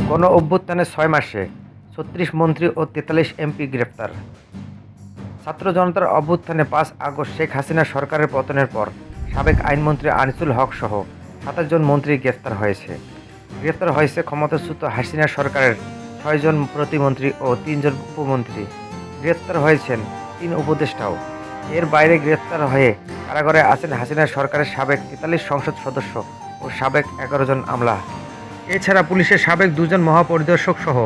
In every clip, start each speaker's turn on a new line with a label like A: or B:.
A: গণ অভ্যুত্থানে ৬ মাসে ৩৬ মন্ত্রী ও ৪৩ এমপি গ্রেপ্তার। ছাত্র জনতার অভ্যুত্থানে ৫ আগস্ট শেখ হাসিনা সরকারের পতনের পর সাবেক আইনমন্ত্রী আনিসুল হক সহ ২৭ জন মন্ত্রী গ্রেপ্তার হয়েছে ক্ষমতাচ্যুত হাসিনা সরকারের ৬ জন প্রতিমন্ত্রী ও ৩ জন উপমন্ত্রী। গ্রেপ্তার হয়েছেন ৩ উপদেষ্টাও। এর বাইরে গ্রেপ্তার হয়ে কারাগারে আছেন হাসিনা সরকারের সাবেক ৪৩ সংসদ সদস্য ও সাবেক ১১ জন আমলা। এছাড়া পুলিশের সাবেক ২ জন মহাপরিদর্শক সহ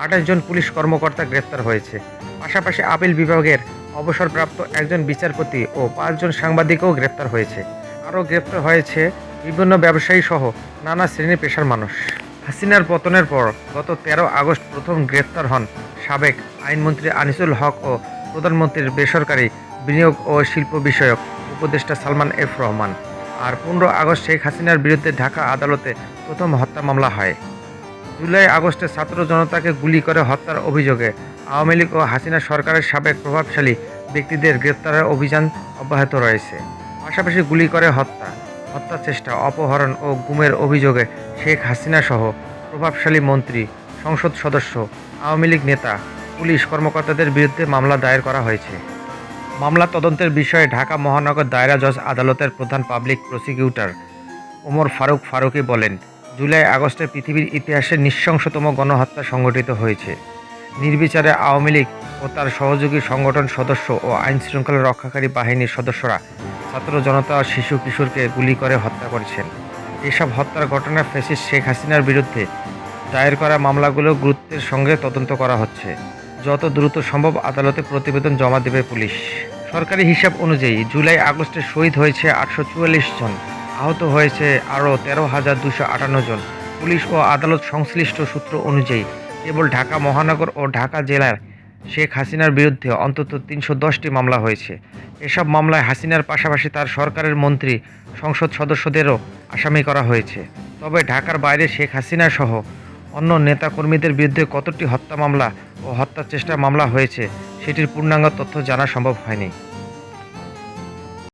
A: ২৮ জন পুলিশ কর্মকর্তা গ্রেপ্তার হয়েছে। পাশাপাশি আপিল বিভাগের অবসরপ্রাপ্ত একজন বিচারপতি ও ৫ জন সাংবাদিকও গ্রেপ্তার হয়েছে। আরও গ্রেপ্তার হয়েছে বিভিন্ন ব্যবসায়ী সহ নানা শ্রেণী পেশার মানুষ। হাসিনার পতনের পর গত ১৩ আগস্ট প্রথম গ্রেপ্তার হন সাবেক আইনমন্ত্রী আনিসুল হক ও প্রধানমন্ত্রীর বেসরকারি বিনিয়োগ ও শিল্প বিষয়ক উপদেষ্টা সালমান এফ রহমান। আর ১৫ আগস্ট শেখ হাসিনার বিরুদ্ধে ঢাকা আদালতে প্রথম হত্যা মামলা হয়। জুলাই আগস্টে ছাত্র জনতাকে গুলি করে হত্যার অভিযোগে আওয়ামী লীগ ও হাসিনা সরকারের সাবেক প্রভাবশালী ব্যক্তিদের গ্রেপ্তারের অভিযান অব্যাহত রয়েছে। পাশাপাশি গুলি করে হত্যা চেষ্টা, অপহরণ ও গুমের অভিযোগে শেখ হাসিনা সহ প্রভাবশালী মন্ত্রী, সংসদ সদস্য, আওয়ামী লীগ নেতা, পুলিশ কর্মকর্তাদের বিরুদ্ধে মামলা দায়ের করা হয়েছে। মামলা তদন্তের বিষয়ে ঢাকা মহানগর দায়রা জজ আদালতের প্রধান পাবলিক প্রসিকিউটর ওমর ফারুকী বলেন, জুলাই আগস্টে পৃথিবীর ইতিহাসে নৃশংসতম গণহত্যা সংঘটিত হয়েছে। নির্বিচারে আওয়ামী লীগ ও তার সহযোগী সংগঠন সদস্য ও আইনশৃঙ্খলা রক্ষাকারী বাহিনীর সদস্যরা ছাত্র জনতা ও শিশু কিশোরকে গুলি করে হত্যা করেছেন। এসব হত্যার ঘটনা ফ্যাসিস্ট শেখ হাসিনার বিরুদ্ধে দায়ের করা মামলাগুলো গুরুত্বের সঙ্গে তদন্ত করা হচ্ছে। যত দ্রুত সম্ভব আদালতে প্রতিবেদন জমা দেবে পুলিশ। সরকারি হিসাব অনুযায়ী জুলাই আগস্টে শহীদ হয়েছে ৮৪৪ জন, আহত হয়েছে আরও ১৩,২৫৮ জন। পুলিশ ও আদালত সংশ্লিষ্ট সূত্র অনুযায়ী কেবল ঢাকা মহানগর ও ঢাকা জেলার শেখ হাসিনার বিরুদ্ধে অন্তত ৩১০টি মামলা হয়েছে। এসব মামলায় হাসিনার পাশাপাশি তার সরকারের মন্ত্রী, সংসদ সদস্যদেরও আসামি করা হয়েছে। তবে ঢাকার বাইরে শেখ হাসিনা সহ অন্য নেতাকর্মীদের বিরুদ্ধে কতটি হত্যা মামলা ও হত্যা চেষ্টা মামলা হয়েছে সেটির পূর্ণাঙ্গ তথ্য জানা সম্ভব হয়নি।